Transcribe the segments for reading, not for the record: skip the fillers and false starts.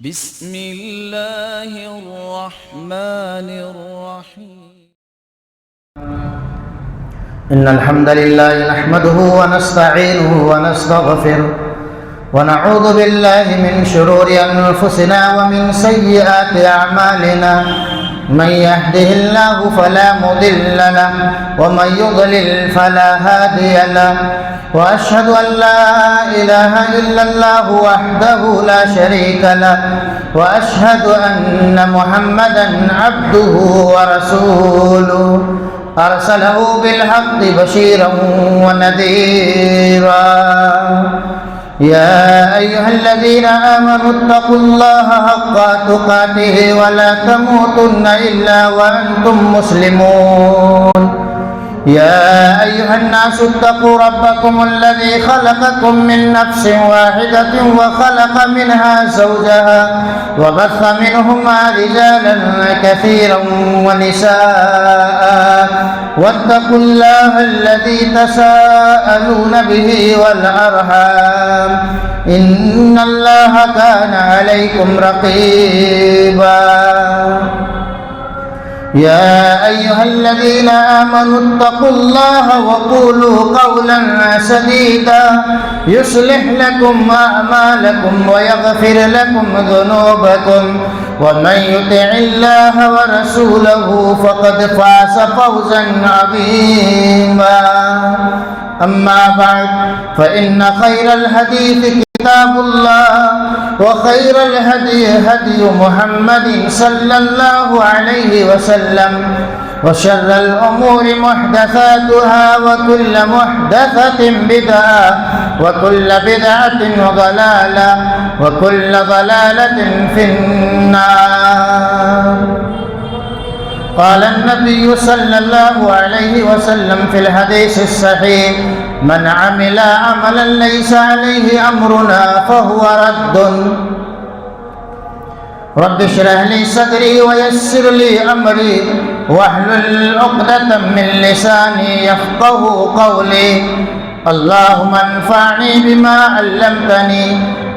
بسم اللہ الرحمن الرحیم ان الحمد للہ نحمده ونستعینه ونستغفره ونعوذ باللہ من شرور انفسنا ومن سیئات اعمالنا من يهده الله فلا مضل له ومن يضلل فلا هادي له وأشهد أن لا إله إلا الله وحده لا شريك له وأشهد أن محمدا عبده ورسوله أرسله بالحق بشيرا ونذيرا يا أيها الذين آمنوا اتقوا الله حق تقاته ولا تموتن إلا وأنتم مسلمون يا أيها الناس اتقوا ربكم الذي خلقكم من نفس واحدة وخلق منها زوجها وبث منهما رجالا كثيرا ونساء واتقوا الله الذي تساءلون به والأرحام إن الله كان عليكم رقيبا يا أيها الذين آمنوا اتقوا الله وقولوا قولا سديدا يصلح لكم أعمالكم ويغفر لكم ذنوبكم ومن يطع الله ورسوله فقد فاز فوزا عظيما أما بعد فإن خير الحديث كتاب الله وخير الهدي هدي محمد صلى الله عليه وسلم وشر الأمور محدثاتها وكل محدثة بدعة وكل بدعة ضلالة وكل ضلالة في النار. قال النبي صلى الله عليه وسلم في الحديث الصحيح من عمل عملا ليس عليه أمرنا فهو رد. رب اشرح لي صدري ويسر لي أمري واحلل عقدة من لساني يفقه قولي. اللهم انفعني بما علمتني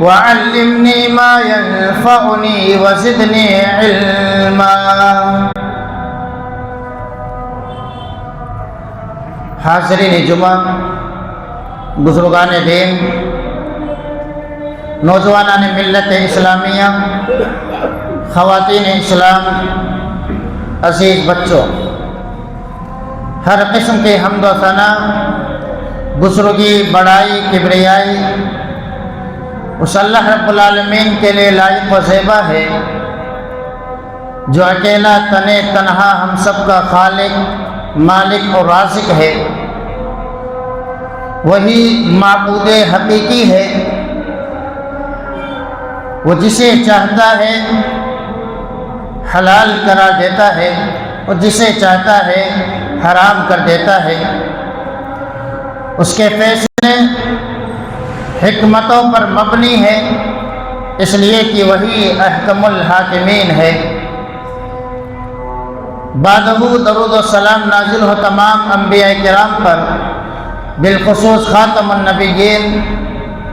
وعلمني ما ينفعني وزدني علما. حاضرین جمعہ، بزرگان دین، نوجوانان ملت اسلامیہ، خواتین اسلام، عزیز بچوں، ہر قسم کے حمد و ثنا، بزرگی، بڑائی، کبریائی اس اللہ رب العالمین کے لیے لائق و زیبا ہے جو اکیلا تنے تنہا ہم سب کا خالق، مالک اور رازق ہے. وہی معبود حقیقی ہے. وہ جسے چاہتا ہے حلال قرار دیتا ہے اور جسے چاہتا ہے حرام کر دیتا ہے. اس کے فیصلے حکمتوں پر مبنی ہے، اس لیے کہ وہی احکم الحاکمین ہے. بعدہ درود و سلام نازل ہو تمام انبیاء کرام پر، بالخصوص خاتم النبیین،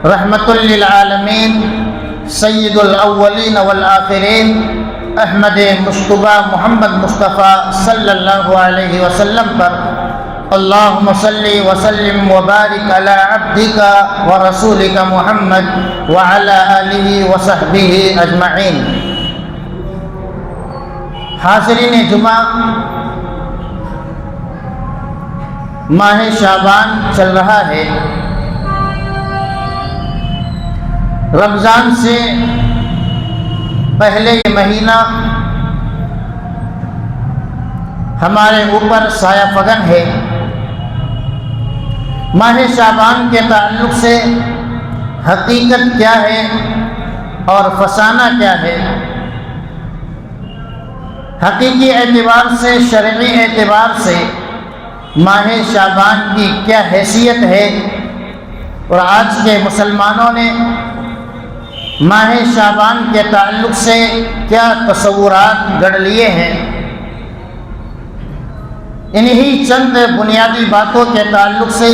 رحمت للعالمین، سید الاولین والآخرین، احمد مصطفیٰ محمد مصطفیٰ صلی اللہ علیہ وسلم پر. اللہم صلی وسلم وبارک علی عبدک ورسولک محمد وعلی آلہ وصحبہ اجمعین. حاضرین جمعہ، ماہ شعبان چل رہا ہے. رمضان سے پہلے یہ مہینہ ہمارے اوپر سایہ فگن ہے. ماہ شعبان کے تعلق سے حقیقت کیا ہے اور فسانہ کیا ہے؟ حقیقی اعتبار سے، شرعی اعتبار سے ماہ شعبان کی کیا حیثیت ہے اور آج کے مسلمانوں نے ماہ شعبان کے تعلق سے کیا تصورات گڑھ لیے ہیں؟ انہی چند بنیادی باتوں کے تعلق سے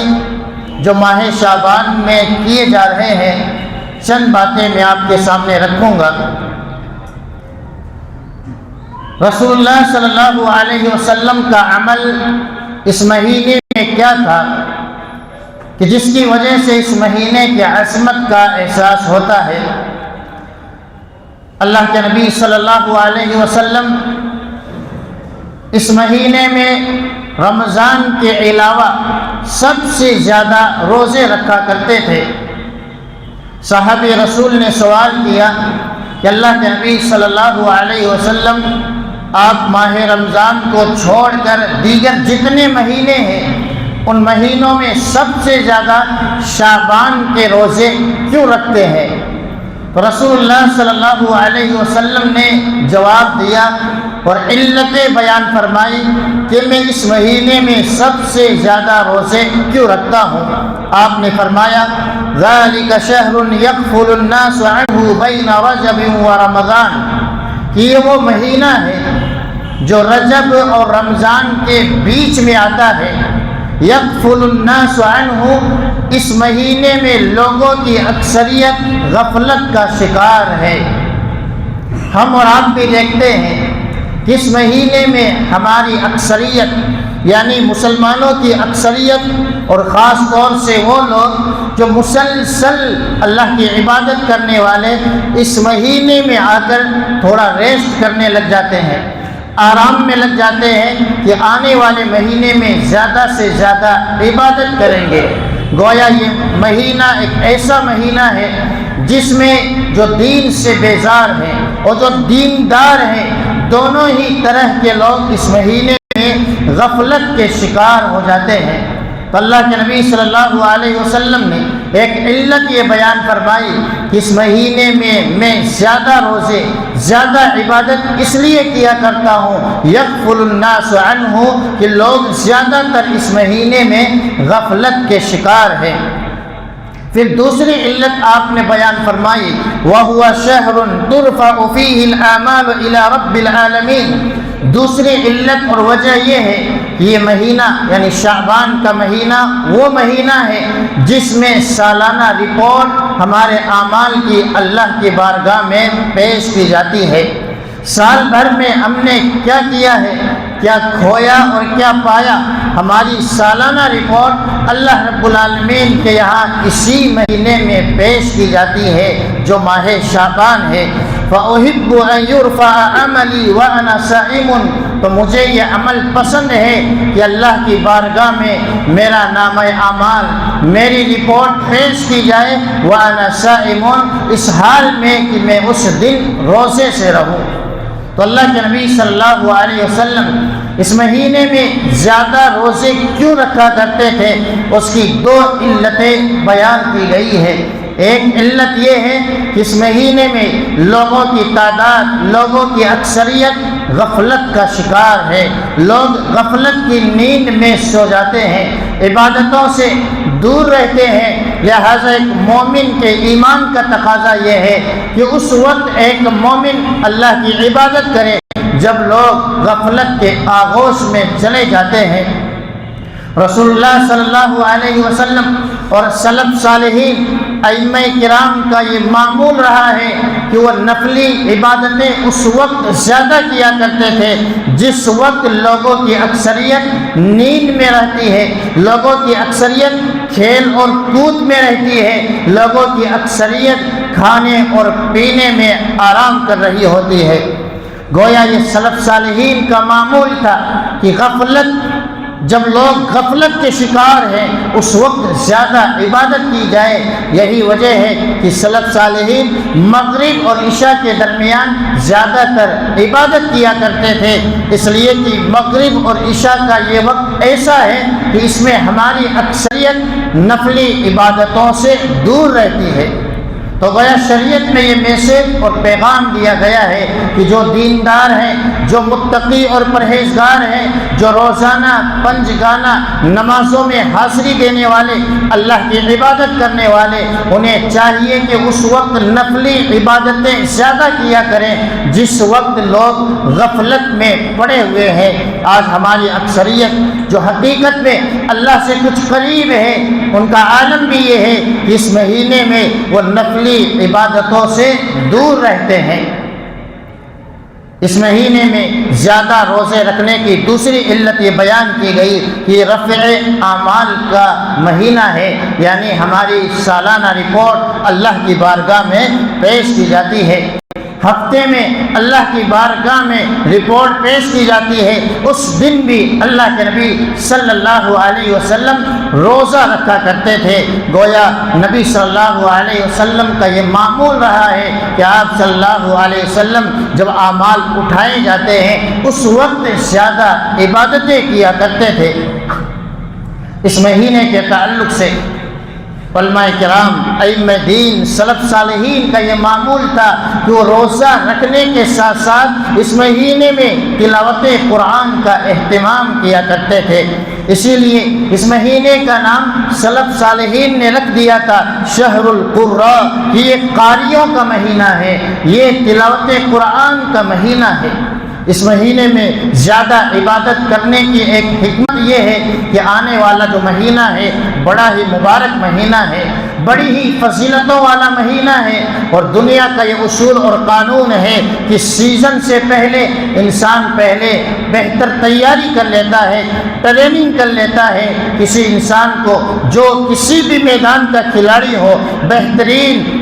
جو ماہ شعبان میں کیے جا رہے ہیں، چند باتیں میں آپ کے سامنے رکھوں گا۔ رسول اللہ صلی اللہ علیہ وسلم کا عمل اس مہینے میں کیا تھا کہ جس کی وجہ سے اس مہینے کی عظمت کا احساس ہوتا ہے؟ اللہ کے نبی صلی اللہ علیہ وسلم اس مہینے میں رمضان کے علاوہ سب سے زیادہ روزے رکھا کرتے تھے۔ صحابی رسول نے سوال کیا کہ اللہ کے نبی صلی اللہ علیہ وسلم، آپ ماہ رمضان کو چھوڑ کر دیگر جتنے مہینے ہیں ان مہینوں میں سب سے زیادہ شعبان کے روزے کیوں رکھتے ہیں؟ تو رسول اللہ صلی اللہ علیہ وسلم نے جواب دیا اور علتیں بیان فرمائی کہ میں اس مہینے میں سب سے زیادہ روزے کیوں رکھتا ہوں۔ آپ نے فرمایا ذَلِكَ شَهْرٌ يَغْفُلُ النَّاسُ عَنْهُ بَيْنَ رَجَبٍ وَرَمَضَانَ، کہ یہ وہ مہینہ ہے جو رجب اور رمضان کے بیچ میں آتا ہے۔ یغفل الناس عنہ، اس مہینے میں لوگوں کی اکثریت غفلت کا شکار ہے۔ ہم اور آپ بھی دیکھتے ہیں کہ اس مہینے میں ہماری اکثریت یعنی مسلمانوں کی اکثریت اور خاص طور سے وہ لوگ جو مسلسل اللہ کی عبادت کرنے والے اس مہینے میں آ کر تھوڑا ریسٹ کرنے لگ جاتے ہیں، آرام میں لگ جاتے ہیں کہ آنے والے مہینے میں زیادہ سے زیادہ عبادت کریں گے۔ گویا یہ مہینہ ایک ایسا مہینہ ہے جس میں جو دین سے بیزار ہیں اور جو دیندار ہیں دونوں ہی طرح کے لوگ اس مہینے میں غفلت کے شکار ہو جاتے ہیں۔ تو اللہ کے نبی صلی اللہ علیہ وسلم نے ایک علت یہ بیان فرمائی کہ اس مہینے میں زیادہ روزے زیادہ عبادت اس لیے کیا کرتا ہوں یغفل الناس عنہ، کہ لوگ زیادہ تر اس مہینے میں غفلت کے شکار ہیں۔ پھر دوسری علت آپ نے بیان فرمائی وَهُوَ شَهْرٌ تُرْفَعُ فِيهِ الْأَعْمَالُ إِلَى رَبِّ الْعَالَمِينَ، دوسری علت اور وجہ یہ ہے کہ یہ مہینہ یعنی شعبان کا مہینہ وہ مہینہ ہے جس میں سالانہ رپورٹ ہمارے اعمال کی اللہ کی بارگاہ میں پیش کی جاتی ہے۔ سال بھر میں ہم نے کیا کیا ہے، کیا کھویا اور کیا پایا، ہماری سالانہ رپورٹ اللہ رب العالمین کے یہاں اسی مہینے میں پیش کی جاتی ہے جو ماہ شعبان ہے۔ فَأُحِبُّ أَن يُرْفَعَ عَمَلِي وَأَنَا صَائِمٌ، تو مجھے یہ عمل پسند ہے کہ اللہ کی بارگاہ میں میرا نامہ اعمال میری رپورٹ پیش کی جائے وَأَنَا صَائِمٌ، اس حال میں کہ میں اس دن روزے سے رہوں۔ تو اللہ کے نبی صلی اللہ علیہ وسلم اس مہینے میں زیادہ روزے کیوں رکھا کرتے تھے، اس کی دو علتیں بیان کی گئی ہے۔ ایک علت یہ ہے کہ اس مہینے میں لوگوں کی تعداد، لوگوں کی اکثریت غفلت کا شکار ہے، لوگ غفلت کی نیند میں سو جاتے ہیں، عبادتوں سے دور رہتے ہیں۔ لہذا ایک مومن کے ایمان کا تقاضا یہ ہے کہ اس وقت ایک مومن اللہ کی عبادت کرے جب لوگ غفلت کے آغوش میں چلے جاتے ہیں۔ رسول اللہ صلی اللہ علیہ وسلم اور سلف صالحین ائمہ کرام کا یہ معمول رہا ہے کہ وہ نفلی عبادتیں اس وقت زیادہ کیا کرتے تھے جس وقت لوگوں کی اکثریت نیند میں رہتی ہے، لوگوں کی اکثریت کھیل اور کود میں رہتی ہے، لوگوں کی اکثریت کھانے اور پینے میں آرام کر رہی ہوتی ہے۔ گویا یہ سلف صالحین کا معمول تھا کہ غفلت، جب لوگ غفلت کے شکار ہیں اس وقت زیادہ عبادت کی جائے۔ یہی وجہ ہے کہ سلف صالحین مغرب اور عشاء کے درمیان زیادہ تر عبادت کیا کرتے تھے، اس لیے کہ مغرب اور عشاء کا یہ وقت ایسا ہے کہ اس میں ہماری اکثریت نفلی عبادتوں سے دور رہتی ہے۔ تو گویا شریعت میں یہ میسج اور پیغام دیا گیا ہے کہ جو دیندار ہیں، جو متقی اور پرہیزگار ہیں، جو روزانہ پنجگانہ نمازوں میں حاضری دینے والے، اللہ کی عبادت کرنے والے، انہیں چاہیے کہ اس وقت نفلی عبادتیں زیادہ کیا کریں جس وقت لوگ غفلت میں پڑے ہوئے ہیں۔ آج ہماری اکثریت جو حقیقت میں اللہ سے کچھ قریب ہے، ان کا عالم بھی یہ ہے کہ اس مہینے میں وہ نفلی عبادتوں سے دور رہتے ہیں۔ اس مہینے میں زیادہ روزے رکھنے کی دوسری علت یہ بیان کی گئی کہ یہ رفع اعمال کا مہینہ ہے، یعنی ہماری سالانہ رپورٹ اللہ کی بارگاہ میں پیش کی جاتی ہے۔ ہفتے میں اللہ کی بارگاہ میں رپورٹ پیش کی جاتی ہے۔ اس دن بھی اللہ کے نبی صلی اللہ علیہ وسلم روزہ رکھا کرتے تھے۔ گویا نبی صلی اللہ علیہ وسلم کا یہ معمول رہا ہے کہ آپ صلی اللہ علیہ وسلم جب اعمال اٹھائے جاتے ہیں اس وقت زیادہ عبادتیں کیا کرتے تھے۔ اس مہینے کے تعلق سے علماء کرام، ائمہ دین، سلف صالحین کا یہ معمول تھا کہ وہ روزہ رکھنے کے ساتھ ساتھ اس مہینے میں تلاوت قرآن کا اہتمام کیا کرتے تھے۔ اسی لیے اس مہینے کا نام سلف صالحین نے رکھ دیا تھا شہر القراء، یہ قاریوں کا مہینہ ہے، یہ تلاوت قرآن کا مہینہ ہے۔ اس مہینے میں زیادہ عبادت کرنے کی ایک حکمت یہ ہے کہ آنے والا جو مہینہ ہے بڑا ہی مبارک مہینہ ہے، بڑی ہی فضیلتوں والا مہینہ ہے، اور دنیا کا یہ اصول اور قانون ہے کہ سیزن سے پہلے انسان پہلے بہتر تیاری کر لیتا ہے، ٹریننگ کر لیتا ہے۔ کسی انسان کو جو کسی بھی میدان کا کھلاڑی ہو، بہترین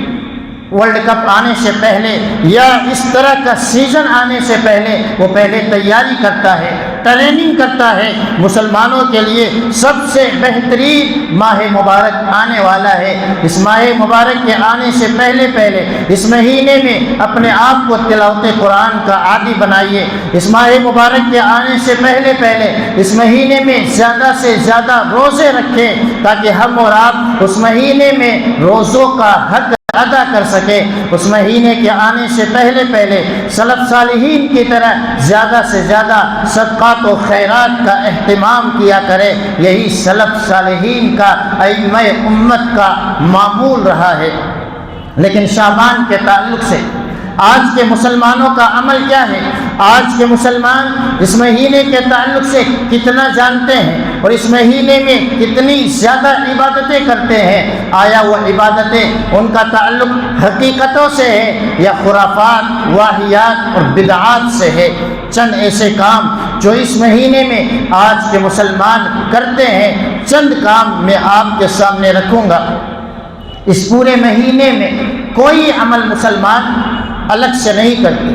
ورلڈ کپ آنے سے پہلے یا اس طرح کا سیزن آنے سے پہلے وہ پہلے تیاری کرتا ہے، ٹریننگ کرتا ہے۔ مسلمانوں کے لیے سب سے بہترین ماہ مبارک آنے والا ہے۔ اس ماہ مبارک کے آنے سے پہلے اس مہینے میں اپنے آپ کو تلاوت قرآن کا عادی بنائیے۔ اس ماہ مبارک کے آنے سے پہلے اس مہینے میں زیادہ سے زیادہ روزے رکھیں تاکہ ہم اور آپ اس مہینے میں روزوں کا حق ادا کر سکے۔ اس مہینے کے آنے سے پہلے سلف صالحین کی طرح زیادہ سے زیادہ صدقات و خیرات کا اہتمام کیا کرے۔ یہی سلف صالحین کا، ائمہ امت کا معمول رہا ہے۔ لیکن شعبان کے تعلق سے آج کے مسلمانوں کا عمل کیا ہے؟ آج کے مسلمان اس مہینے کے تعلق سے کتنا جانتے ہیں اور اس مہینے میں کتنی زیادہ عبادتیں کرتے ہیں؟ آیا وہ عبادتیں ان کا تعلق حقیقتوں سے ہے یا خرافات، واہیات اور بدعات سے ہے؟ چند ایسے کام جو اس مہینے میں آج کے مسلمان کرتے ہیں، چند کام میں آپ کے سامنے رکھوں گا۔ اس پورے مہینے میں کوئی عمل مسلمان الگ سے نہیں کرتے۔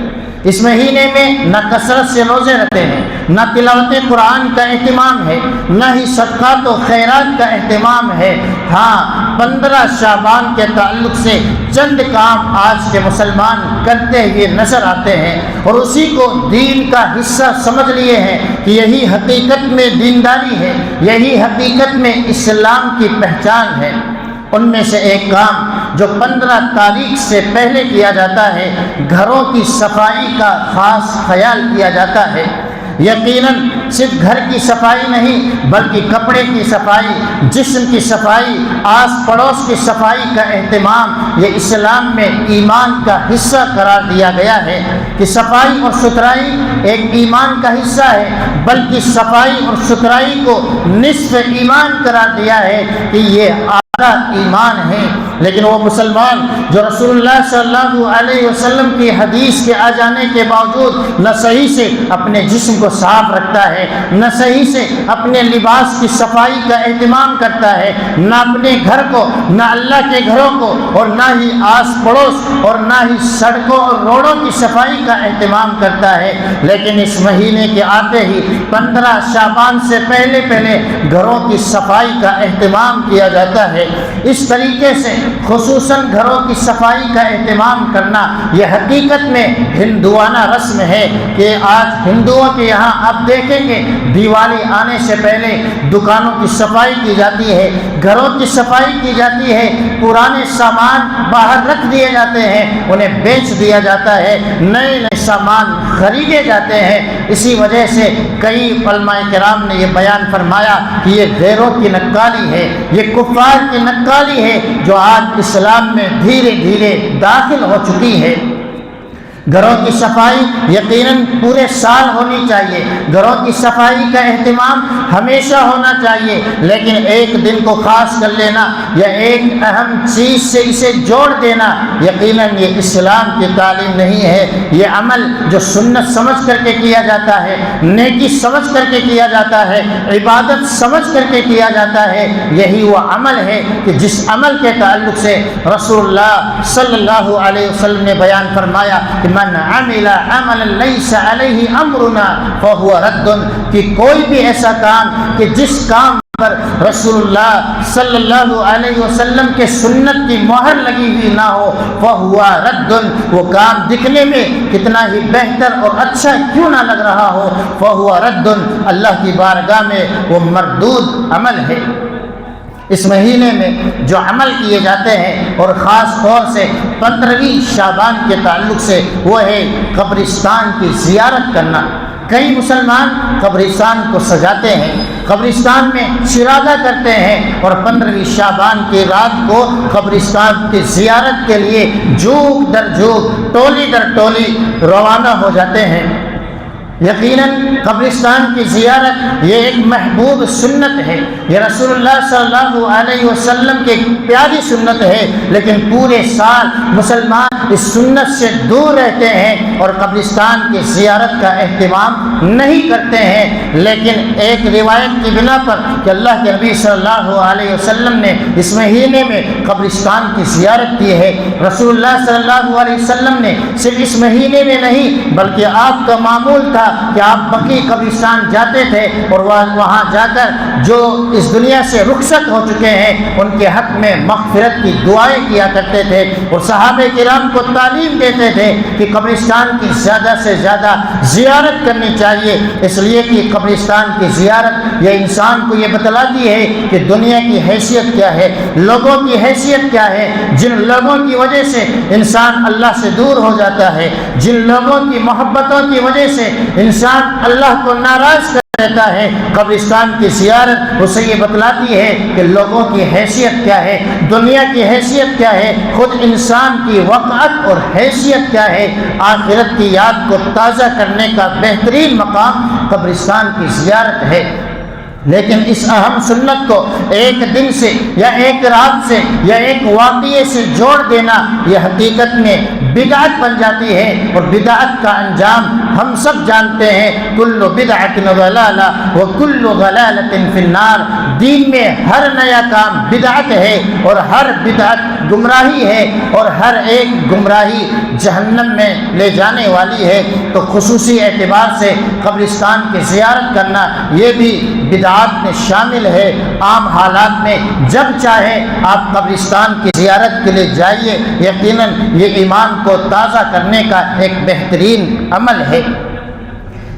اس مہینے میں نہ کثرت سے روزے رکھتے ہیں، نہ تلاوت قرآن کا اہتمام ہے، نہ ہی صدقات و خیرات کا اہتمام ہے۔ ہاں، 15 شعبان کے تعلق سے چند کام آج کے مسلمان کرتے ہوئے نظر آتے ہیں اور اسی کو دین کا حصہ سمجھ لیے ہیں کہ یہی حقیقت میں دینداری ہے، یہی حقیقت میں اسلام کی پہچان ہے۔ ان میں سے ایک کام جو 15 تاریخ سے پہلے کیا جاتا ہے، گھروں کی صفائی کا خاص خیال کیا جاتا ہے۔ یقیناً صرف گھر کی صفائی نہیں بلکہ کپڑے کی صفائی، جسم کی صفائی، آس پڑوس کی صفائی کا اہتمام یہ اسلام میں ایمان کا حصہ قرار دیا گیا ہے کہ صفائی اور ستھرائی ایک ایمان کا حصہ ہے، بلکہ صفائی اور ستھرائی کو نصف ایمان قرار دیا ہے کہ یہ ایمان ہے۔ لیکن وہ مسلمان جو رسول اللہ صلی اللہ علیہ وسلم کی حدیث کے آ جانے کے باوجود نہ صحیح سے اپنے جسم کو صاف رکھتا ہے، نہ صحیح سے اپنے لباس کی صفائی کا اہتمام کرتا ہے، نہ اپنے گھر کو، نہ اللہ کے گھروں کو، اور نہ ہی آس پڑوس اور نہ ہی سڑکوں اور روڈوں کی صفائی کا اہتمام کرتا ہے، لیکن اس مہینے کے آتے ہی 15 شعبان سے پہلے گھروں کی صفائی کا اہتمام کیا جاتا ہے۔ اس طریقے سے خصوصاً گھروں کی صفائی کا اہتمام کرنا یہ حقیقت میں ہندوانہ رسم ہے کہ آج ہندوؤں کے یہاں آپ دیکھیں گے دیوالی آنے سے پہلے دکانوں کی صفائی کی جاتی ہے، گھروں کی صفائی کی جاتی ہے، پرانے سامان باہر رکھ دیے جاتے ہیں، انہیں بیچ دیا جاتا ہے، نئے سامان خریدے جاتے ہیں۔ اسی وجہ سے کئی علماء کرام نے یہ بیان فرمایا کہ یہ غیروں کی نکالی ہے، یہ کفار کی نکالی ہے جو آج اسلام میں دھیرے دھیرے داخل ہو چکی ہے۔ گھروں کی صفائی یقیناً پورے سال ہونی چاہیے، گھروں کی صفائی کا اہتمام ہمیشہ ہونا چاہیے، لیکن ایک دن کو خاص کر لینا یا ایک اہم چیز سے اسے جوڑ دینا یقیناً یہ اسلام کی تعلیم نہیں ہے۔ یہ عمل جو سنت سمجھ کر کے کیا جاتا ہے، نیکی سمجھ کر کے کیا جاتا ہے، عبادت سمجھ کر کے کیا جاتا ہے، یہی وہ عمل ہے کہ جس عمل کے تعلق سے رسول اللہ صلی اللہ علیہ وسلم نے بیان فرمایا کہ من عمل عملا لیس علیہ امرنا فہو رد، کہ کوئی بھی ایسا کام کہ جس کام پر رسول اللہ صلی اللہ علیہ وسلم کے سنت کی مہر لگی ہوئی نہ ہو فہو رد، وہ کام دکھنے میں کتنا ہی بہتر اور اچھا کیوں نہ لگ رہا ہو فہو رد، اللہ کی بارگاہ میں وہ مردود عمل ہے۔ اس مہینے میں جو عمل کیے جاتے ہیں اور خاص طور سے 15ویں شعبان کے تعلق سے وہ ہے قبرستان کی زیارت کرنا۔ کئی مسلمان قبرستان کو سجاتے ہیں، قبرستان میں چراغاں کرتے ہیں اور 15ویں شعبان کی رات کو قبرستان کی زیارت کے لیے جھوک در جھوک، ٹولی در ٹولی روانہ ہو جاتے ہیں۔ یقیناً قبرستان کی زیارت یہ ایک محبوب سنت ہے، یہ رسول اللہ صلی اللہ علیہ وسلم کی پیاری سنت ہے، لیکن پورے سال مسلمان اس سنت سے دور رہتے ہیں اور قبرستان کی زیارت کا اہتمام نہیں کرتے ہیں۔ لیکن ایک روایت کی بنا پر کہ اللہ کے نبی صلی اللہ علیہ وسلم نے اس مہینے میں قبرستان کی زیارت کی ہے، رسول اللہ صلی اللہ علیہ وسلم نے صرف اس مہینے میں نہیں بلکہ آپ کا معمول تھا کہ آپ بقی قبرستان جاتے تھے اور وہاں جا کر جو اس دنیا سے رخصت ہو چکے ہیں ان کے حق میں مغفرت کی دعائیں کیا کرتے تھے، اور صحابہ کرام کو تعلیم دیتے تھے کہ قبرستان کی زیادہ سے زیادہ زیارت کرنی چاہیے، اس لیے کہ قبرستان کی زیارت یہ انسان کو یہ بتلاتی ہے کہ دنیا کی حیثیت کیا ہے، لوگوں کی حیثیت کیا ہے، جن لوگوں کی وجہ سے انسان اللہ سے دور ہو جاتا ہے، جن لوگوں کی محبتوں کی وجہ سے انسان اللہ کو ناراض کر رہتا ہے۔ قبرستان کی زیارت اسے یہ بتلاتی ہے کہ لوگوں کی حیثیت کیا ہے، دنیا کی حیثیت کیا ہے، خود انسان کی وقعت اور حیثیت کیا ہے۔ آخرت کی یاد کو تازہ کرنے کا بہترین مقام قبرستان کی زیارت ہے۔ لیکن اس اہم سنت کو ایک دن سے یا ایک رات سے یا ایک واقعے سے جوڑ دینا یہ حقیقت میں بدعت بن جاتی ہے، اور بدعت کا انجام ہم سب جانتے ہیں، کل بدعت ضلالہ وکل ضلالۃ فی النار۔ دین میں ہر نیا کام بدعت ہے اور ہر بدعت گمراہی ہے اور ہر ایک گمراہی جہنم میں لے جانے والی ہے۔ تو خصوصی اعتبار سے قبرستان کی زیارت کرنا یہ بھی بدعت میں شامل ہے۔ عام حالات میں جب چاہے آپ قبرستان کی زیارت کے لیے جائیے، یقیناً یہ ایمان کو تازہ کرنے کا ایک بہترین عمل ہے۔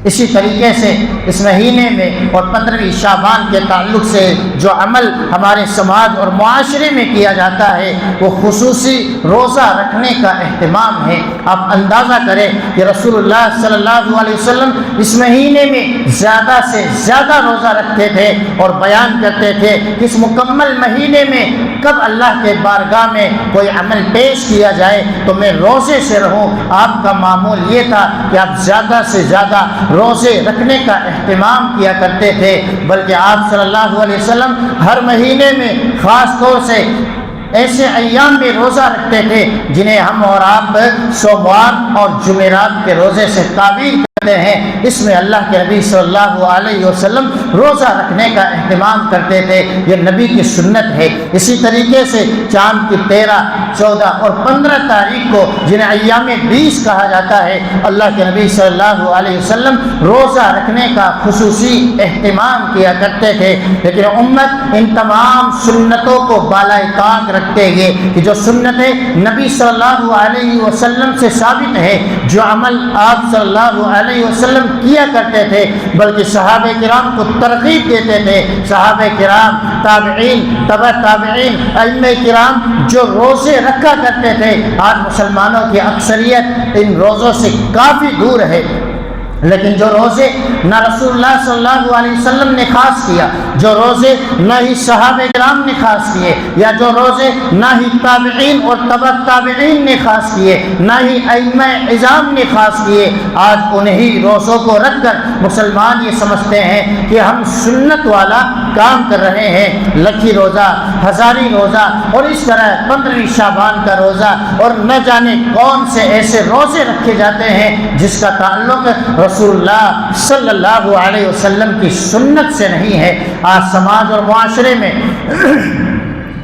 اسی طریقے سے اس مہینے میں اور 15ویں شعبان کے تعلق سے جو عمل ہمارے سماج اور معاشرے میں کیا جاتا ہے وہ خصوصی روزہ رکھنے کا اہتمام ہے۔ آپ اندازہ کریں کہ رسول اللہ صلی اللہ علیہ وسلم اس مہینے میں زیادہ سے زیادہ روزہ رکھتے تھے اور بیان کرتے تھے کہ اس مکمل مہینے میں کب اللہ کے بارگاہ میں کوئی عمل پیش کیا جائے تو میں روزے سے رہوں۔ آپ کا معمول یہ تھا کہ آپ زیادہ سے زیادہ روزے رکھنے کا اہتمام کیا کرتے تھے، بلکہ آپ صلی اللہ علیہ وسلم ہر مہینے میں خاص طور سے ایسے ایام میں روزہ رکھتے تھے جنہیں ہم اور آپ سوموار اور جمعرات کے روزے سے تعبیر کرتے ہیں۔ اس میں اللہ کے نبی صلی اللہ علیہ وسلم روزہ رکھنے کا اہتمام کرتے تھے، یہ نبی کی سنت ہے۔ اسی طریقے سے چاند کی 13، 14 اور 15 تاریخ کو جنہیں ایام 20 کہا جاتا ہے، اللہ کے نبی صلی اللہ علیہ وسلم روزہ رکھنے کا خصوصی اہتمام کیا کرتے تھے۔ لیکن امت ان تمام سنتوں کو بالائے طاق رکھتے ہوئے کہ جو سنتیں نبی صلی اللہ علیہ وسلم سے ثابت ہے، جو عمل آپ صلی اللہ علیہ وسلم کیا کرتے تھے، بلکہ صحابہ کرام کو ترغیب دیتے تھے۔ صحابہ کرام، تابعین، تبع تابعین، ائمہ کرام جو روزے رکھا کرتے تھے، آج مسلمانوں کی اکثریت ان روزوں سے کافی دور ہے۔ لیکن جو روزے نہ رسول اللہ صلی اللہ علیہ وسلم نے خاص کیا، جو روزے نہ ہی صحابہ کرام نے خاص کیے، یا جو روزے نہ ہی تابعین اور تبع تابعین نے خاص کیے، نہ ہی ائمہ اعظام نے خاص کیے، آج انہی روزوں کو رکھ کر مسلمان یہ سمجھتے ہیں کہ ہم سنت والا کام کر رہے ہیں۔ لکھی روزہ، ہزاری روزہ، اور اس طرح 15 شعبان کا روزہ، اور نہ جانے کون سے ایسے روزے رکھے جاتے ہیں جس کا تعلق رسول اللہ صلی اللہ علیہ وسلم کی سنت سے نہیں ہے۔ آج سماج اور معاشرے میں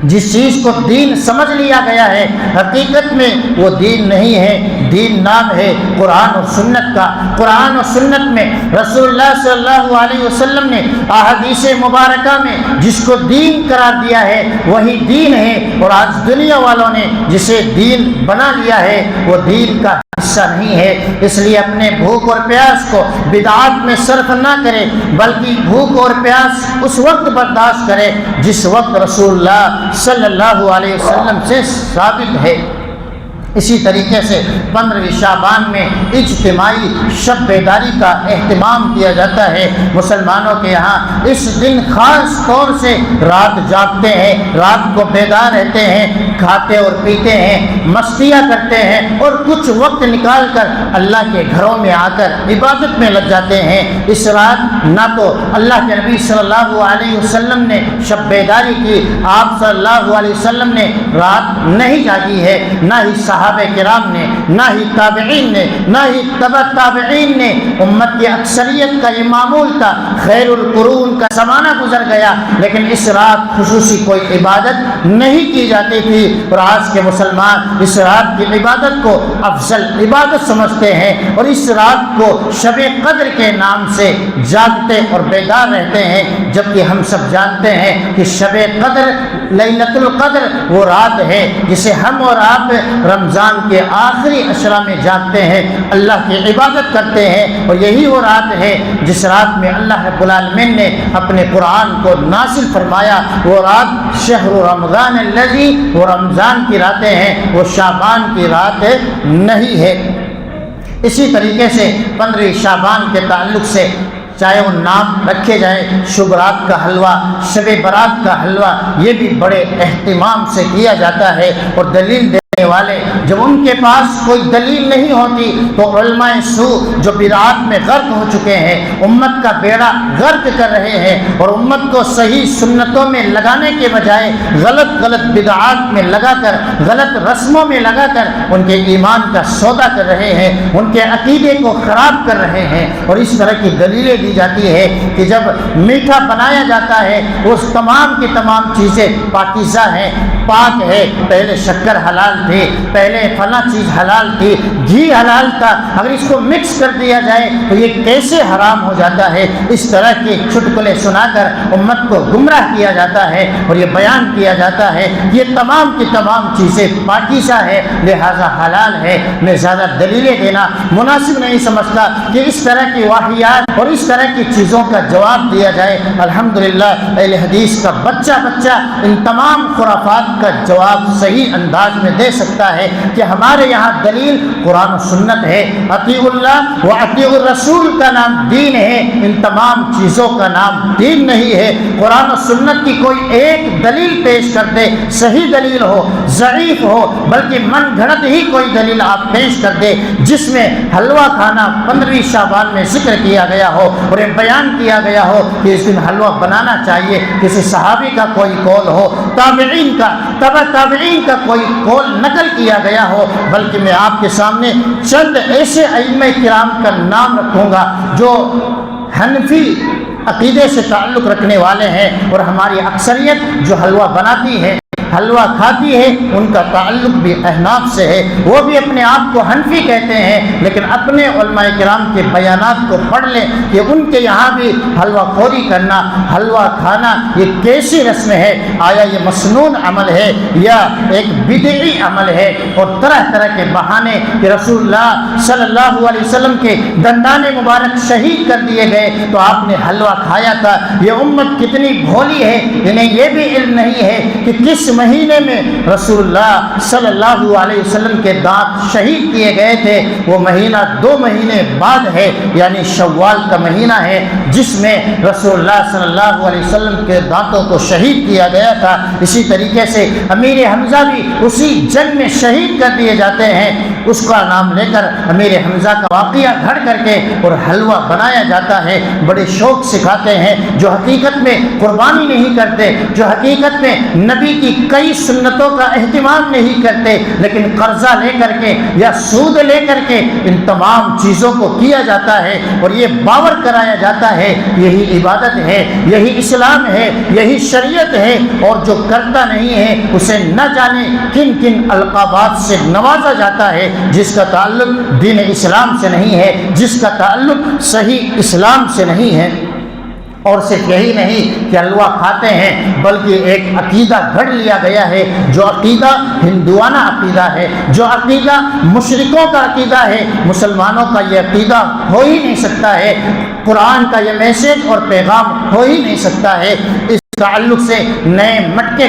جس چیز کو دین سمجھ لیا گیا ہے، حقیقت میں وہ دین نہیں ہے، دین نام ہے قرآن اور سنت کا۔ قرآن اور سنت میں رسول اللہ صلی اللہ علیہ وسلم نے احادیث مبارکہ میں جس کو دین قرار دیا ہے وہی دین ہے، اور آج دنیا والوں نے جسے دین بنا لیا ہے وہ دین کا حصہ نہیں ہے۔ اس لیے اپنے بھوک اور پیاس کو بدعات میں صرف نہ کرے، بلکہ بھوک اور پیاس اس وقت برداشت کرے جس وقت رسول اللہ صلی اللہ علیہ وسلم سے ثابت ہے۔ اسی طریقے سے 15 شعبان میں اجتماعی شب بیداری کا اہتمام کیا جاتا ہے۔ مسلمانوں کے یہاں اس دن خاص طور سے رات جاگتے ہیں، رات کو بیدار رہتے ہیں، کھاتے اور پیتے ہیں، مستیاں کرتے ہیں، اور کچھ وقت نکال کر اللہ کے گھروں میں آ کر عبادت میں لگ جاتے ہیں۔ اس رات نہ تو اللہ کے نبی صلی اللہ علیہ وسلم نے شب بیداری کی، آپ صلی اللہ علیہ وسلم نے رات نہیں جاگی ہے، نہ ہی صحابہ کرام نے، نہ ہی تابعین نے، نہ ہی تبع تابعین نے۔ امت کی اکثریت کا یہ معمول تھا، خیر القرون کا زمانہ گزر گیا لیکن اس رات خصوصی کوئی عبادت نہیں کی جاتی تھی، اور آج کے مسلمان اس رات کی عبادت کو افضل عبادت سمجھتے ہیں، اور اس رات کو شب قدر کے نام سے جاگتے اور بیدار رہتے ہیں، جبکہ ہم سب جانتے ہیں کہ شب قدر، لیلۃ القدر وہ رات ہے جسے ہم اور آپ رمضان کے آخری عشرہ میں جاگتے ہیں، اللہ کی عبادت کرتے ہیں، اور یہی وہ رات ہے جس رات میں اللہ رب العالمین نے اپنے قرآن کو نازل فرمایا۔ وہ رات شہر رمضان الذی، وہ رمضان کی راتیں ہیں، وہ شعبان کی رات نہیں ہے۔ اسی طریقے سے 15 شعبان کے تعلق سے چاہے وہ نام رکھے جائیں، شبرات کا حلوہ، شب برات کا حلوہ، یہ بھی بڑے اہتمام سے کیا جاتا ہے، اور دلیل دینے والے جب ان کے پاس کوئی دلیل نہیں ہوتی تو علماء سوء جو بدعات میں غرق ہو چکے ہیں، امت کا بیڑا غرق کر رہے ہیں، اور امت کو صحیح سنتوں میں لگانے کے بجائے غلط بدعات میں لگا کر، غلط رسموں میں لگا کر ان کے ایمان کا سودا کر رہے ہیں، ان کے عقیدے کو خراب کر رہے ہیں۔ اور اس طرح کی دلیلیں دی جاتی ہے کہ جب میٹھا بنایا جاتا ہے اس تمام کی تمام چیزیں پاکیزہ ہیں، پاک ہے، پہلے شکر حلال تھی، پہلے فلاں چیز حلال تھی، گھی حلال تھا، اگر اس کو مکس کر دیا جائے تو یہ کیسے حرام ہو جاتا ہے؟ اس طرح کے چٹکلے سنا کر امت کو گمراہ کیا جاتا ہے، اور یہ بیان کیا جاتا ہے یہ تمام کی تمام چیزیں پاکیزہ ہے، لہذا حلال ہے۔ میں زیادہ دلیلیں دینا مناسب نہیں سمجھتا کہ اس طرح کی واقعات اور اس طرح کی چیزوں کا جواب دیا جائے۔ الحمدللہ اہل حدیث کا بچہ ان تمام خرافات کا جواب صحیح انداز میں دے سکتا ہے کہ ہمارے یہاں دلیل قرآن و سنت ہے، اطیع اللہ و اطیع الرسول کا نام دین ہے، ان تمام چیزوں کا نام دین نہیں ہے۔ قرآن و سنت کی کوئی ایک دلیل پیش کر دے، صحیح دلیل ہو، ضعیف ہو، بلکہ من گھڑت ہی کوئی دلیل آپ پیش کر دے جس میں حلوہ کھانا 15 شعبان میں ذکر کیا گیا ہو اور یہ بیان کیا گیا ہو کہ اس دن حلوہ بنانا چاہیے، کسی صحابی کا کوئی قول ہو، تابعین کا، تبع تابعین کا کوئی قول نقل کیا گیا ہو، بلکہ میں آپ کے سامنے چند ایسے ائمہ کرام کا نام رکھوں گا جو حنفی عقیدے سے تعلق رکھنے والے ہیں، اور ہماری اکثریت جو حلوہ بناتی ہے، حلوہ کھاتی ہے، ان کا تعلق بھی احناف سے ہے، وہ بھی اپنے آپ کو حنفی کہتے ہیں، لیکن اپنے علماء کرام کے بیانات کو پڑھ لیں کہ ان کے یہاں بھی حلوہ خوری کرنا، حلوہ کھانا یہ کیسی رسم ہے؟ آیا یہ مسنون عمل ہے یا ایک بدعی عمل ہے؟ اور طرح طرح کے بہانے کہ رسول اللہ صلی اللہ علیہ وسلم کے دندان مبارک شہید کر دیے گئے تو آپ نے حلوہ کھایا تھا۔ یہ امت کتنی بھولی ہے، انہیں یہ بھی علم نہیں ہے کہ کس مہینے میں رسول اللہ صلی اللہ علیہ وسلم کے دانت شہید کیے گئے تھے، وہ مہینہ 2 مہینے بعد ہے، یعنی شوال کا مہینہ ہے، جس میں رسول اللہ صلی اللہ علیہ وسلم کے دانتوں کو شہید کیا گیا تھا۔ اسی طریقے سے امیر حمزہ بھی اسی جنگ میں شہید کر دیے جاتے ہیں، اس کا نام لے کر امیر حمزہ کا واقعہ گھڑ کر کے اور حلوہ بنایا جاتا ہے۔ بڑے شوق سکھاتے ہیں، جو حقیقت میں قربانی نہیں کرتے، جو حقیقت میں نبی کی کئی سنتوں کا اہتمام نہیں کرتے، لیکن قرضہ لے کر کے یا سود لے کر کے ان تمام چیزوں کو کیا جاتا ہے اور یہ باور کرایا جاتا ہے یہی عبادت ہے، یہی اسلام ہے، یہی شریعت ہے، اور جو کرتا نہیں ہے اسے نہ جانے کن کن القابات سے نوازا جاتا ہے، جس کا تعلق دین اسلام سے نہیں ہے، جس کا تعلق صحیح اسلام سے نہیں ہے۔ اور صرف یہی نہیں کہ حلوہ کھاتے ہیں، بلکہ ایک عقیدہ گھڑ لیا گیا ہے، جو عقیدہ ہندوانہ عقیدہ ہے، جو عقیدہ مشرکوں کا عقیدہ ہے۔ مسلمانوں کا یہ عقیدہ ہو ہی نہیں سکتا ہے، قرآن کا یہ میسج اور پیغام ہو ہی نہیں سکتا ہے۔ اس تعلق سے نئے مٹکے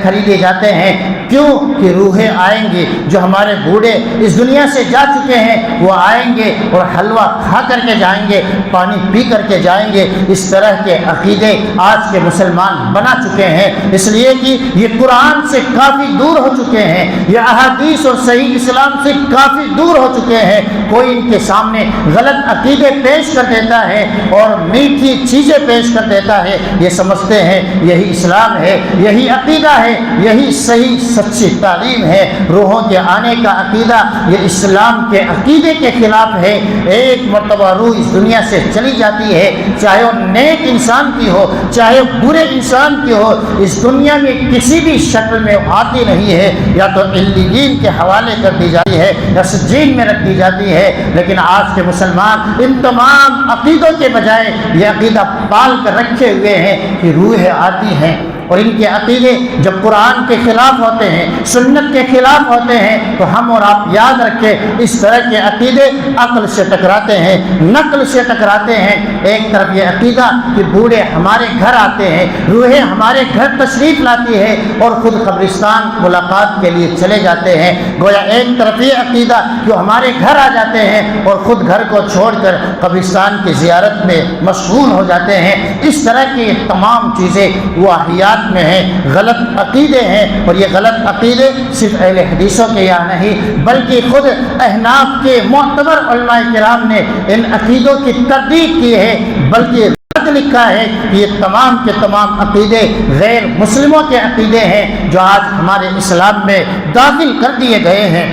خریدے جاتے ہیں، کیوں کہ روحیں آئیں گی، جو ہمارے بوڑھے اس دنیا سے جا چکے ہیں وہ آئیں گے اور حلوہ کھا کر کے جائیں گے، پانی پی کر کے جائیں گے۔ اس طرح کے عقیدے آج کے مسلمان بنا چکے ہیں، اس لیے کہ یہ قرآن سے کافی دور ہو چکے ہیں، یہ احادیث اور صحیح اسلام سے کافی دور ہو چکے ہیں۔ کوئی ان کے سامنے غلط عقیدے پیش کر دیتا ہے اور میٹھی چیزیں پیش کر دیتا ہے، یہ سمجھتے ہیں یہی اسلام ہے، یہی عقیدہ ہے، یہی صحیح سچی تعلیم ہے۔ روحوں کے آنے کا عقیدہ یہ اسلام کے عقیدے کے خلاف ہے۔ ایک مرتبہ روح اس دنیا سے چلی جاتی ہے، چاہے وہ نیک انسان کی ہو چاہے برے انسان کی ہو، اس دنیا میں کسی بھی شکل میں آتی نہیں ہے، یا تو علیین کے حوالے کر دی جاتی ہے یا سجین میں رکھ دی جاتی ہے۔ لیکن آج کے مسلمان ان تمام عقیدوں کے بجائے یہ عقیدہ پال کر رکھے ہوئے ہیں کہ روح آتی ہیں، اور ان کے عقیدے جب قرآن کے خلاف ہوتے ہیں، سنت کے خلاف ہوتے ہیں، تو ہم اور آپ یاد رکھیں اس طرح کے عقیدے عقل سے ٹکراتے ہیں، نقل سے ٹکراتے ہیں۔ ایک طرف یہ عقیدہ کہ بوڑھے ہمارے گھر آتے ہیں، روحیں ہمارے گھر تشریف لاتی ہے اور خود قبرستان ملاقات کے لیے چلے جاتے ہیں، گویا ایک طرف یہ عقیدہ جو ہمارے گھر آ جاتے ہیں اور خود گھر کو چھوڑ کر قبرستان کی زیارت میں مشغول ہو جاتے ہیں۔ اس طرح کی تمام چیزیں واہیات میں ہیں، غلط عقیدے ہیں، اور یہ غلط عقیدے صرف اہل حدیثوں کے یہاں نہیں بلکہ خود احناف کے معتبر علماء کرام نے ان عقیدوں کی تردید کی ہے، بلکہ لکھا ہے کہ یہ تمام کے تمام عقیدے غیر مسلموں کے عقیدے ہیں جو آج ہمارے اسلام میں داخل کر دیے گئے ہیں۔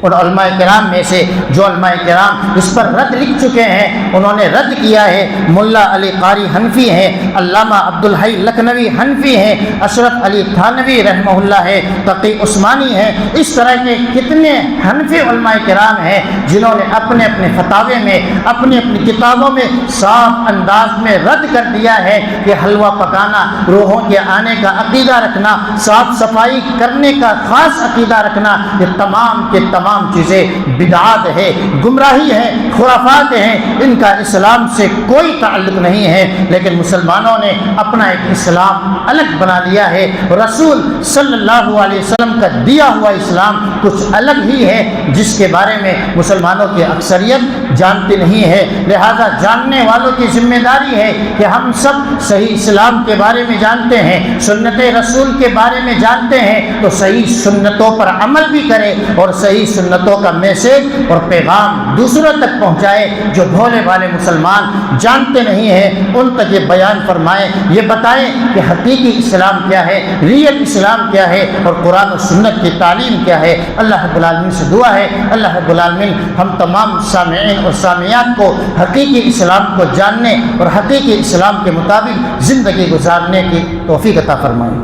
اور علماء کرام میں سے جو علماء کرام اس پر رد لکھ چکے ہیں، انہوں نے رد کیا ہے۔ ملا علی قاری حنفی ہیں، علامہ عبدالحی لکھنوی حنفی ہیں، اشرف علی تھانوی رحمہ اللہ ہے، تقی عثمانی ہیں، اس طرح کے کتنے حنفی علماء کرام ہیں جنہوں نے اپنے اپنے فتاوے میں اپنی اپنی کتابوں میں صاف انداز میں رد کر دیا ہے کہ حلوہ پکانا، روحوں کے آنے کا عقیدہ رکھنا، صاف صفائی کرنے کا خاص عقیدہ رکھنا، یہ تمام کے تمام چیزیں بدعات ہے، گمراہی ہے، خرافات ہیں، ان کا اسلام سے کوئی تعلق نہیں ہے۔ لیکن مسلمانوں نے اپنا ایک اسلام الگ بنا لیا ہے، رسول صلی اللہ علیہ وسلم کا دیا ہوا اسلام کچھ الگ ہی ہے جس کے بارے میں مسلمانوں کی اکثریت جانتی نہیں ہے۔ لہذا جاننے والوں کی ذمہ داری ہے کہ ہم سب صحیح اسلام کے بارے میں جانتے ہیں، سنت رسول کے بارے میں جانتے ہیں، تو صحیح سنتوں پر عمل بھی کریں اور صحیح سنتوں کا میسج اور پیغام دوسروں تک پہنچائے۔ جو بھولے والے مسلمان جانتے نہیں ہیں ان تک یہ بیان فرمائیں، یہ بتائیں کہ حقیقی اسلام کیا ہے، ریئل اسلام کیا ہے، اور قرآن و سنت کی تعلیم کیا ہے۔ اللہ رب العالمین سے دعا ہے اللہ رب العالمین ہم تمام سامعین اور سامعات کو حقیقی اسلام کو جاننے اور حقیقی اسلام کے مطابق زندگی گزارنے کی توفیق عطا فرمائیں۔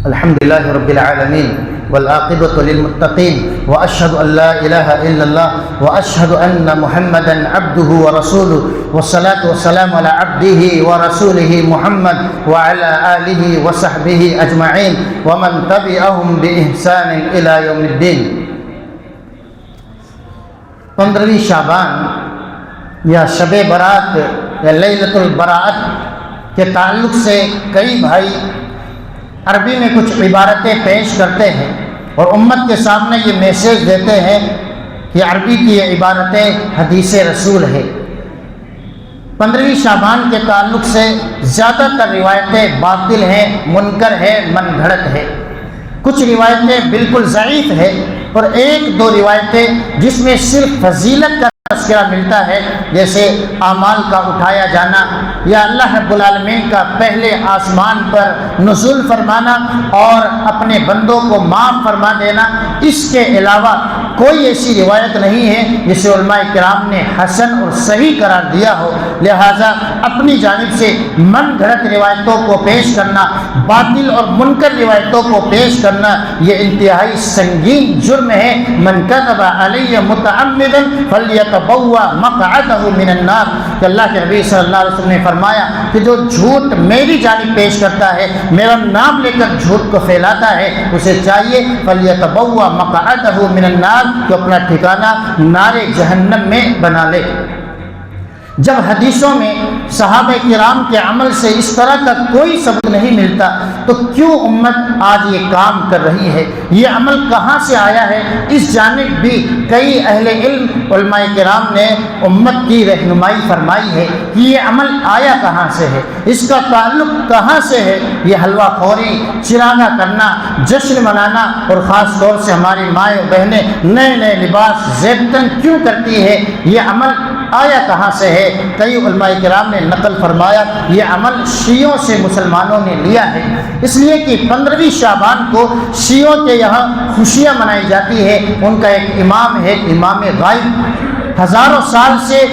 الحمد لله رب العالمين والعاقبة للمتقين وأشهد أن لا إله إلا الله وأشهد أن محمدا عبده ورسوله والصلاة والسلام على عبده ورسوله محمد وعلى آله وصحبه أجمعين ومن تبعهم بإحسان إلى يوم الدين۔ 15 شعبان یا شب برات یا لیلۃ البراءت کے تعلق سے کئی بھائی عربی میں کچھ عبارتیں پیش کرتے ہیں اور امت کے سامنے یہ میسیج دیتے ہیں کہ عربی کی یہ عبارتیں حدیث رسول ہے۔ 15ویں شعبان کے تعلق سے زیادہ تر روایتیں باطل ہیں، منکر ہے، من گھڑت ہے۔ کچھ روایتیں بالکل ضعیف ہے اور ایک دو روایتیں جس میں صرف فضیلت کا تذکرہ ملتا ہے، جیسے اعمال کا اٹھایا جانا یا اللہ رب العالمین کا پہلے آسمان پر نزول فرمانا اور اپنے بندوں کو معاف فرما دینا۔ اس کے علاوہ کوئی ایسی روایت نہیں ہے جسے علماء کرام نے حسن اور صحیح قرار دیا ہو، لہٰذا اپنی جانب سے من گھڑت روایتوں کو پیش کرنا، باطل اور منکر روایتوں کو پیش کرنا، یہ انتہائی سنگین جرم ہے۔ من کذب علی متعمدا فلیتبوأ مقعدہ من النار، کہ اللہ کے نبی صلی اللہ علیہ وسلم نے فرمایا کہ جو جھوٹ میری جانب پیش کرتا ہے، میرا نام لے کر جھوٹ کو پھیلاتا ہے، اسے چاہیے فلیتبوأ مقعدہ من النار کہ اپنا ٹھکانہ نار جہنم میں بنا لے۔ جب حدیثوں میں صحابہ کرام کے عمل سے اس طرح کا کوئی ثبوت نہیں ملتا تو کیوں امت آج یہ کام کر رہی ہے؟ یہ عمل کہاں سے آیا ہے؟ اس جانب بھی کئی اہل علم علماء کرام نے امت کی رہنمائی فرمائی ہے کہ یہ عمل آیا کہاں سے ہے، اس کا تعلق کہاں سے ہے۔ یہ حلوہ خوری، چراغاں کرنا، جشن منانا اور خاص طور سے ہماری مائیں و بہنیں نئے نئے لباس زیبتن کیوں کرتی ہے، یہ عمل آیا کہاں سے ہے؟ کئی علماء کرام نے نقل فرمایا یہ عمل شیعوں سے مسلمانوں نے لیا ہے، اس لیے کہ 15ویں شعبان کو شیعوں کے یہاں خوشیاں منائی جاتی ہے۔ ان کا ایک امام ہے، امام غائب، ہزاروں سال سے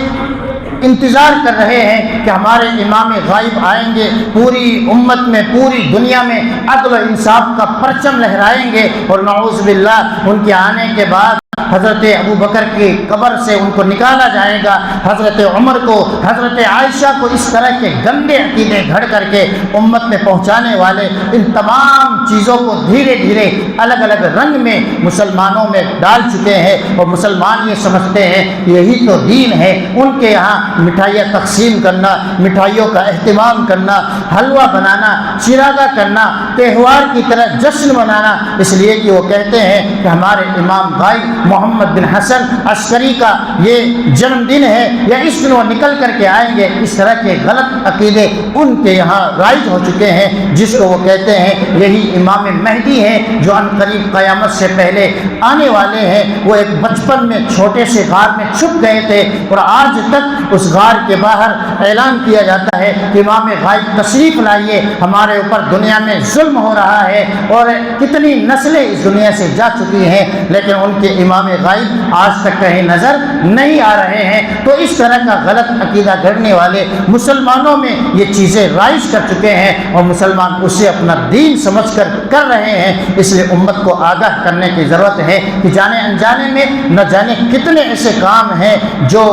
انتظار کر رہے ہیں کہ ہمارے امام غائب آئیں گے، پوری امت میں، پوری دنیا میں عدل و انصاف کا پرچم لہرائیں گے، اور نعوذ باللہ ان کے آنے کے بعد حضرت ابو بکر کی قبر سے ان کو نکالا جائے گا، حضرت عمر کو، حضرت عائشہ کو، اس طرح کے گندے عقیدے گھڑ کر کے امت میں پہنچانے والے ان تمام چیزوں کو دھیرے دھیرے الگ الگ رنگ میں مسلمانوں میں ڈال چکے ہیں، اور مسلمان یہ سمجھتے ہیں یہی تو دین ہے۔ ان کے یہاں مٹھائیاں تقسیم کرنا، مٹھائیوں کا اہتمام کرنا، حلوہ بنانا، چراغاں کرنا، تہوار کی طرح جشن منانا، اس لیے کہ وہ کہتے ہیں کہ ہمارے امام غائب محمد بن حسن عسکری کا یہ جنم دن ہے، یا اس دن وہ نکل کر کے آئیں گے۔ اس طرح کے غلط عقیدے ان کے یہاں رائج ہو چکے ہیں، جس کو وہ کہتے ہیں یہی امام مہدی ہے جو ان قریب قیامت سے پہلے آنے والے ہیں۔ وہ ایک بچپن میں چھوٹے سے غار میں چھپ گئے تھے، اور آج تک اس غار کے باہر اعلان کیا جاتا ہے کہ امام غائب تشریف لائیے، ہمارے اوپر دنیا میں ظلم ہو رہا ہے، اور کتنی نسلیں اس دنیا سے جا چکی ہیں، لیکن ان کے امام غائب آج تک کہیں نظر نہیں آ رہے ہیں۔ تو اس طرح کا غلط عقیدہ گھڑنے والے مسلمانوں میں یہ چیزیں رائج کر چکے ہیں، اور مسلمان اسے اپنا دین سمجھ کر رہے ہیں۔ اس لیے امت کو آگاہ کرنے کی ضرورت ہے کہ جانے انجانے میں نہ جانے کتنے ایسے کام ہیں جو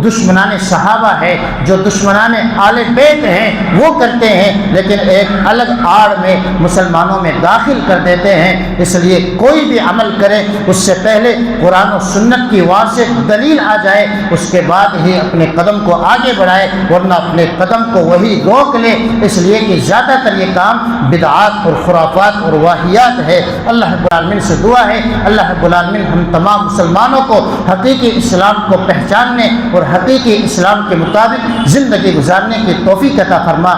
دشمنان صحابہ ہے، جو دشمنان آل بیت ہیں، وہ کرتے ہیں، لیکن ایک الگ آڑ میں مسلمانوں میں داخل کر دیتے ہیں۔ اس لیے کوئی بھی عمل کرے اس سے پہلے قرآن و سنت کی واضح دلیل آ جائے، اس کے بعد ہی اپنے قدم کو آگے بڑھائے، ورنہ اپنے قدم کو وہی روک لے، اس لیے کہ زیادہ تر یہ کام بدعات اور خرافات اور واہیات ہے۔ اللہ رب العالمین سے دعا ہے اللہ رب العالمین ہم تمام مسلمانوں کو حقیقی اسلام کو پہچاننے اور حقیقی اسلام کے مطابق زندگی گزارنے کی توفیق عطا فرما۔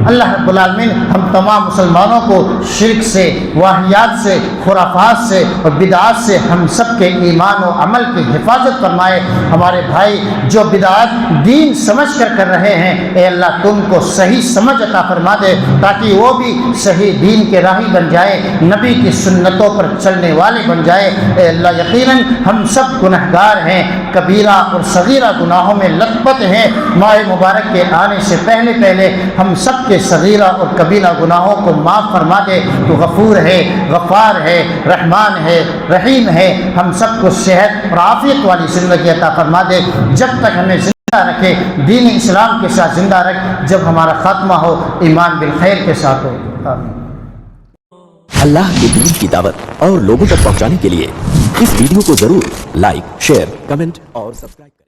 اللہ رب العالمین ہم تمام مسلمانوں کو شرک سے، واہیات سے، خرافات سے اور بدعات سے ہم سب کے ایمان و عمل کی حفاظت فرمائے۔ ہمارے بھائی جو بدعات دین سمجھ کر رہے ہیں، اے اللہ تم کو صحیح سمجھ عطا فرما دے تاکہ وہ بھی صحیح دین کے راہی بن جائے، نبی کی سنتوں پر چلنے والے بن جائے۔ اے اللہ یقیناً ہم سب گنہگار ہیں، کبیرہ اور صغیرہ گناہوں میں لت پت ہیں۔ ماہ مبارک کے آنے سے پہلے ہم سب کے صغیرہ اور کبیرہ گناہوں کو معاف فرما دے۔ تو غفور ہے، غفار ہے، رحمان ہے، رحیم ہے۔ ہم سب کو صحت اور عافیت والی زندگی عطا فرما دے، جب تک ہمیں زندہ رکھے دین اسلام کے ساتھ زندہ رکھ، جب ہمارا خاتمہ ہو ایمان بالخیر کے ساتھ ہو۔ آمین۔ اللہ کے دین کی دعوت اور لوگوں تک پہنچانے کے لیے اس ویڈیو کو ضرور لائک، شیئر، کمنٹ اور سبسکرائب